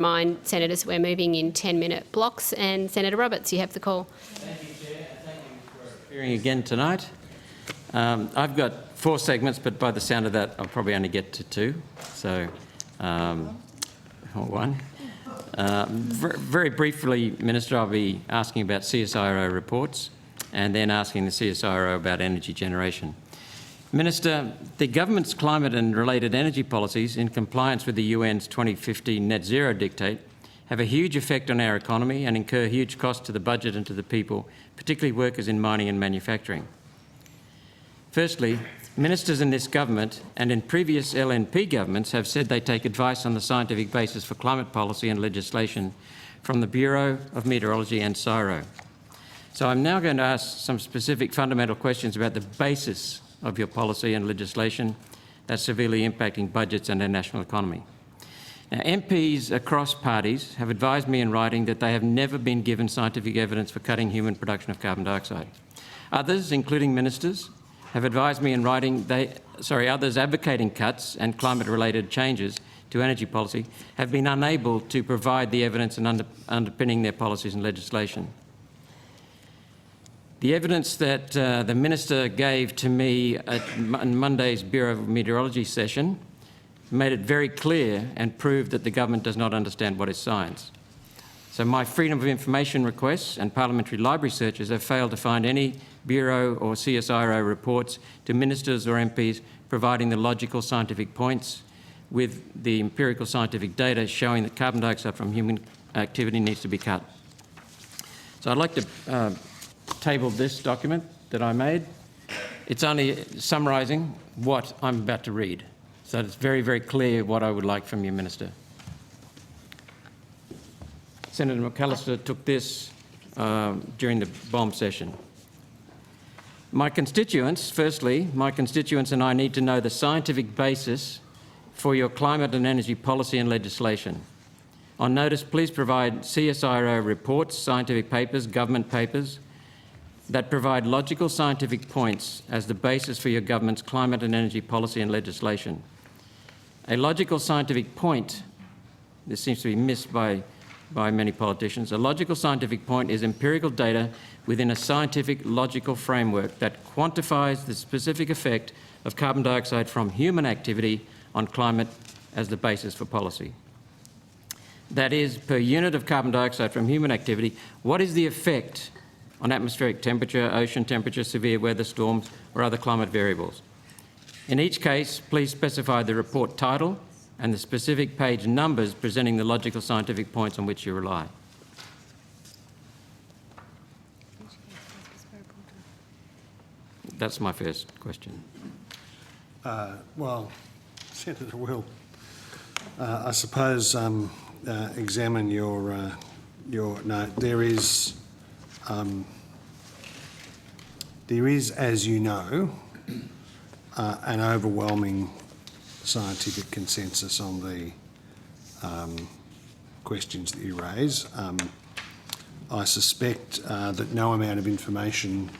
Remind senators we're moving in 10-minute blocks. And Senator Roberts, you have the call. Thank you, Chair, and thank you for appearing again tonight. I've got 4 segments, but by the sound of that, I'll probably only get to 2. So, or 1. Very briefly, Minister, I'll be asking about CSIRO reports and then asking the CSIRO about energy generation. Minister, the government's climate and related energy policies, in compliance with the UN's 2050 net zero dictate, have a huge effect on our economy and incur huge costs to the budget and to the people, particularly workers in mining and manufacturing. Firstly, ministers in this government and in previous LNP governments have said they take advice on the scientific basis for climate policy and legislation from the Bureau of Meteorology and CSIRO. So I'm now going to ask some specific fundamental questions about the basis of your policy and legislation that's severely impacting budgets and our national economy. Now, MPs across parties have advised me in writing that they have never been given scientific evidence for cutting human production of carbon dioxide. Others, including ministers, have advised me in writing others advocating cuts and climate-related changes to energy policy have been unable to provide the evidence and underpinning their policies and legislation. The evidence that the Minister gave to me at Monday's Bureau of Meteorology session made it very clear and proved that the government does not understand what is science. So my freedom of information requests and parliamentary library searches have failed to find any Bureau or CSIRO reports to ministers or MPs providing the logical scientific points with the empirical scientific data showing that carbon dioxide from human activity needs to be cut. So I'd like to table this document that I made. It's only summarising what I'm about to read, so it's very, very clear what I would like from you, Minister. Senator McAllister took this during the bomb session. My constituents, firstly, my constituents and I need to know the scientific basis for your climate and energy policy and legislation. On notice, please provide CSIRO reports, scientific papers, government papers, that provide logical scientific points as the basis for your government's climate and energy policy and legislation. A logical scientific point, this seems to be missed by many politicians, a logical scientific point is empirical data within a scientific logical framework that quantifies the specific effect of carbon dioxide from human activity on climate as the basis for policy. That is, per unit of carbon dioxide from human activity, what is the effect on atmospheric temperature, ocean temperature, severe weather storms or other climate variables. In each case, please specify the report title and the specific page numbers presenting the logical scientific points on which you rely. That's my first question. Well, Senator will, I suppose, examine your note. There is, as you know, an overwhelming scientific consensus on the questions that you raise. I suspect that no amount of information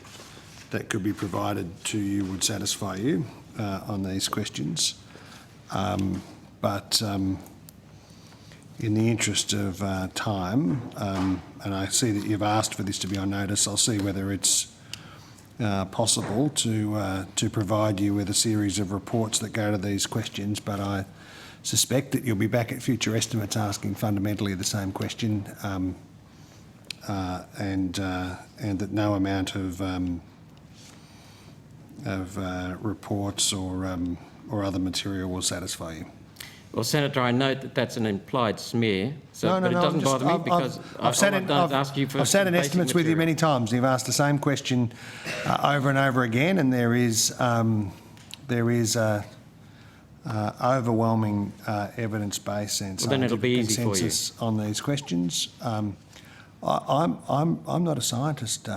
that could be provided to you would satisfy you on these questions. But in the interest of time, and I see that you've asked for this to be on notice, I'll see whether it's possible to provide you with a series of reports that go to these questions, but I suspect that you'll be back at future estimates asking fundamentally the same question, and that no amount of reports or other material will satisfy you. Well, Senator, I note that that's an implied smear, but it doesn't bother me because I've sat in estimates with you many times. You've asked the same question over and over again, and there is overwhelming evidence base and scientific consensus on these questions. I'm not a scientist.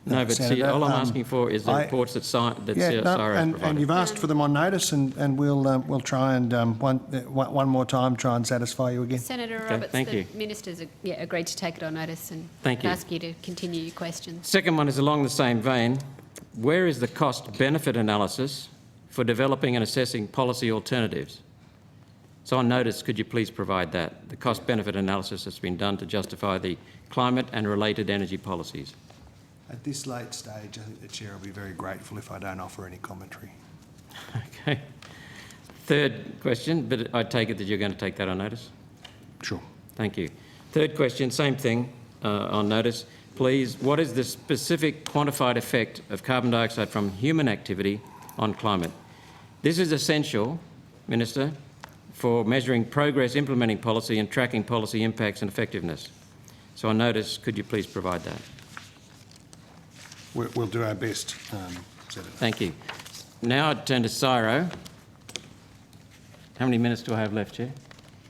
No, but Senator, see, all I'm asking for is the reports that CSIRO provided. And you've asked for them on notice, and we'll try and one more time try and satisfy you again. Senator Roberts, the ministers agreed to take it on notice and ask you to continue your questions. Second one is along the same vein. Where is the cost-benefit analysis for developing and assessing policy alternatives? So on notice, could you please provide that? The cost-benefit analysis that's been done to justify the climate and related energy policies. At this late stage, I think the Chair will be very grateful if I don't offer any commentary. Okay. Third question, but I take it that you're going to take that on notice? Sure. Thank you. Third question, same thing on notice. Please, what is the specific quantified effect of carbon dioxide from human activity on climate? This is essential, Minister, for measuring progress, implementing policy and tracking policy impacts and effectiveness. So on notice, could you please provide that? We'll do our best, Senator. Thank you. Now I turn to CSIRO. How many minutes do I have left, Chair?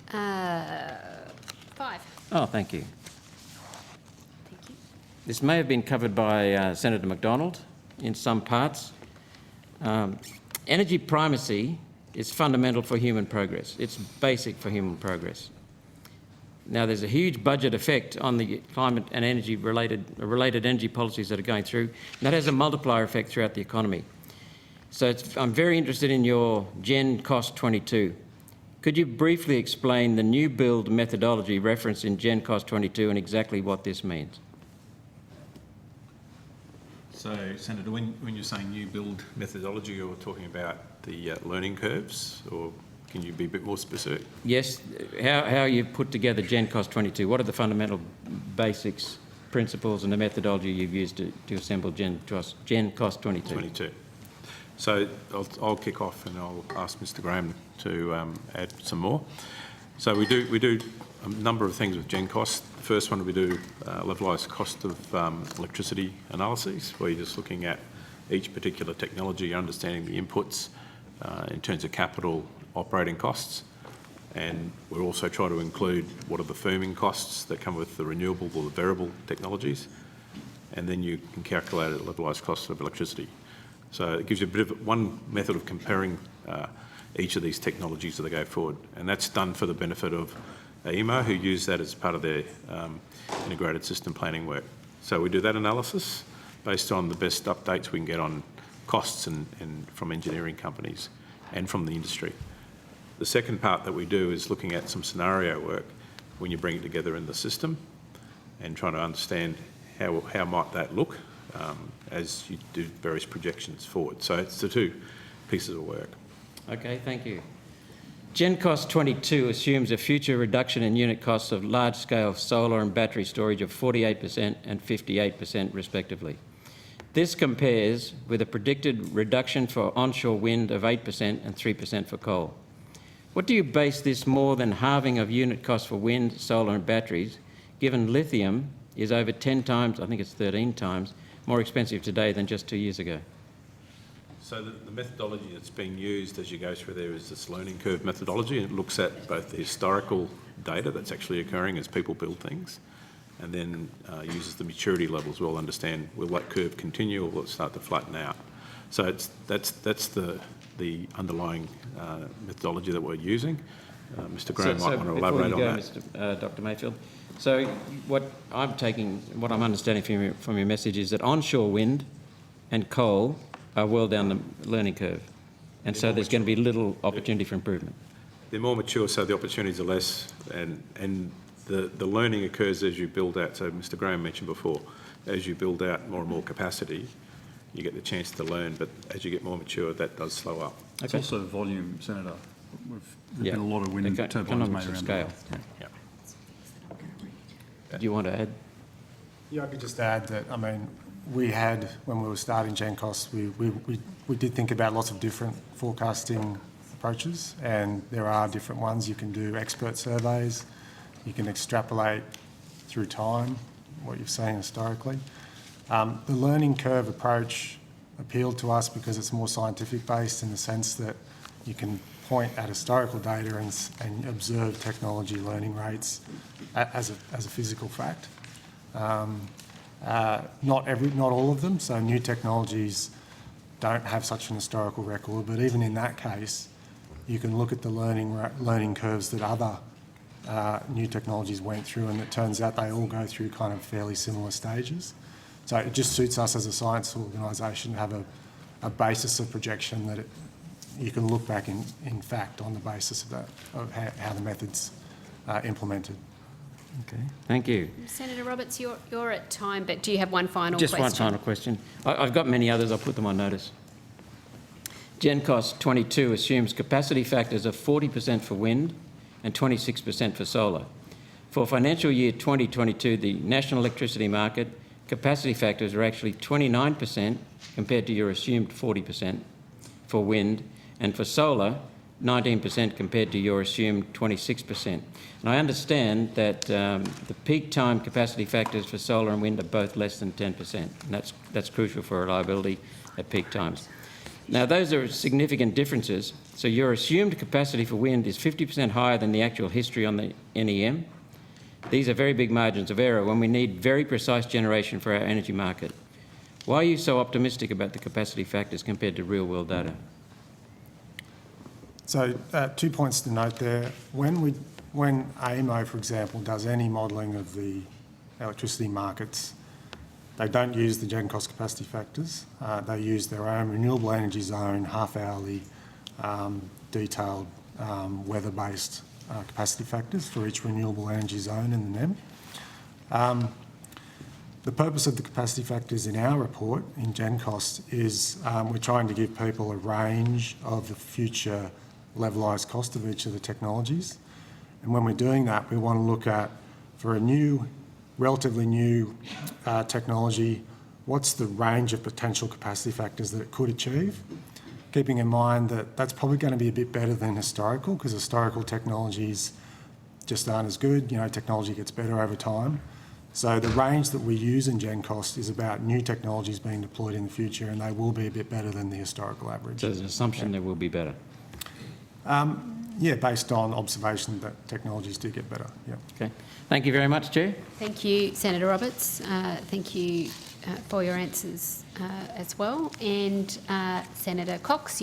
5. Oh, thank you. Thank you. This may have been covered by Senator McDonald in some parts. Energy primacy is fundamental for human progress. It's basic for human progress. Now, there's a huge budget effect on the climate and energy-related energy policies that are going through, and that has a multiplier effect throughout the economy. So I'm very interested in your Gen Cost 22. Could you briefly explain the new build methodology referenced in Gen Cost 22 and exactly what this means? So, Senator, when you're saying new build methodology, you're talking about the learning curves, or can you be a bit more specific? Yes, how you put together Gen Cost 22. What are the fundamental basics, principles and the methodology you've used to assemble Gen Cost 22? So I'll kick off and I'll ask Mr Graham to add some more. So we do a number of things with Gen Cost. The first one, we do levelised cost of electricity analyses, where you're just looking at each particular technology, understanding the inputs in terms of capital, operating costs, and we're also trying to include what are the firming costs that come with the renewable or the variable technologies, and then you can calculate a levelised cost of electricity. So it gives you a bit of one method of comparing each of these technologies as they go forward, and that's done for the benefit of AEMO, who use that as part of their integrated system planning work. So we do that analysis based on the best updates we can get on costs and from engineering companies and from the industry. The second part that we do is looking at some scenario work when you bring it together in the system and trying to understand how might that look as you do various projections forward. So it's the two pieces of work. Okay, thank you. Gen Cost 22 assumes a future reduction in unit costs of large-scale solar and battery storage of 48% and 58% respectively. This compares with a predicted reduction for onshore wind of 8% and 3% for coal. What do you base this more than halving of unit costs for wind, solar and batteries, given lithium is over 10 times, I think it's 13 times, more expensive today than just 2 years ago? So the methodology that's being used as you go through there is this learning curve methodology, and it looks at both the historical data that's actually occurring as people build things, and then uses the maturity level as well, understand will that curve continue or will it start to flatten out. So that's the underlying methodology that we're using. Mr Graham might want to elaborate on that. Dr Mayfield. So what I'm understanding from your message is that onshore wind and coal are well down the learning curve, and so there's going to be little opportunity for improvement. They're more mature, so the opportunities are less, and the learning occurs as you build out. So Mr Graham mentioned before, as you build out more and more capacity, you get the chance to learn, but as you get more mature, that does slow up. It's also volume, Senator. There's been a lot of wind turbines made around scale. Yeah. Do you want to add? Yeah, I could just add that, I mean, we had, when we were starting Gen Cost, we did think about lots of different forecasting approaches, and there are different ones. You can do expert surveys, you can extrapolate through time what you've seen historically. The learning curve approach appealed to us because it's more scientific based in the sense that you can point at historical data and observe technology learning rates as a physical fact. Not all of them, so new technologies don't have such an historical record, but even in that case, you can look at the learning curves that other new technologies went through, and it turns out they all go through kind of fairly similar stages. So it just suits us as a science organisation to have a basis of projection you can look back in fact on the basis of that, of how the method's implemented. Okay, thank you. Senator Roberts, you're at time, but do you have one final Just question? one final question. I've got many others, I'll put them on notice. GenCost 22 assumes capacity factors of 40% for wind and 26% for solar. For financial year 2022, the national electricity market capacity factors are actually 29% compared to your assumed 40% for wind, and for solar, 19% compared to your assumed 26%. And I understand that the peak time capacity factors for solar and wind are both less than 10%, and that's crucial for reliability at peak times. Now, those are significant differences. So your assumed capacity for wind is 50% higher than the actual history on the NEM. These are very big margins of error when we need very precise generation for our energy market. Why are you so optimistic about the capacity factors compared to real-world data? So 2 points to note there. When AEMO, for example, does any modelling of the electricity markets, they don't use the GenCost capacity factors. They use their own renewable energy zone, half-hourly, detailed weather-based capacity factors for each renewable energy zone in the NEM. The purpose of the capacity factors in our report, in GenCost, is we're trying to give people a range of the future levelised cost of each of the technologies. And when we're doing that, we want to look at, for a new, relatively new technology, what's the range of potential capacity factors that it could achieve, keeping in mind that that's probably going to be a bit better than historical, because historical technologies just aren't as good. You know, technology gets better over time. So the range that we use in GenCost is about new technologies being deployed in the future, and they will be a bit better than the historical average. So there's an assumption they will be better? Yeah, based on observation that technologies do get better, yeah. Okay. Thank you very much, Chair. Thank you, Senator Roberts. Thank you for your answers as well. And Senator Cox,